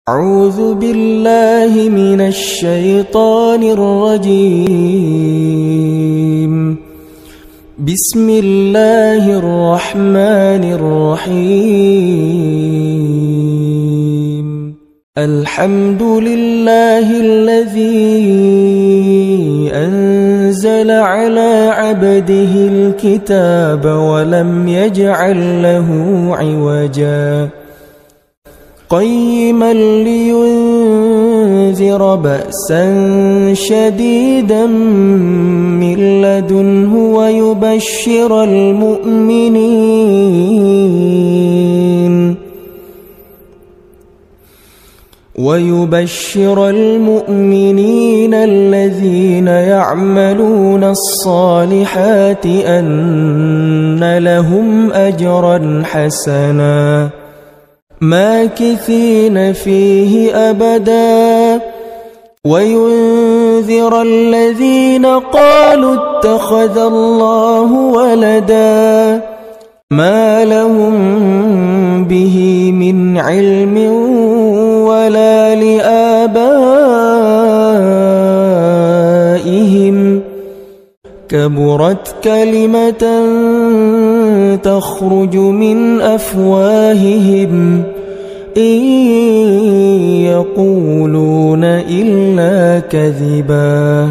أعوذ بالله من الشيطان الرجيم. بسم الله الرحمن الرحيم. الحمد لله الذي أنزل على عبده الكتاب ولم يجعل له عوجا قيما لينذر بأسا شديدا من لدنه ويبشر المؤمنين الذين يعملون الصالحات أن لهم أجرا حسنا ماكثين فيه أبدا وينذر الذين قالوا اتخذ الله ولدا ما لهم به من علم ولا لآبائهم كبرت كلمة تخرج من أفواههم إن يقولون إلا كذبا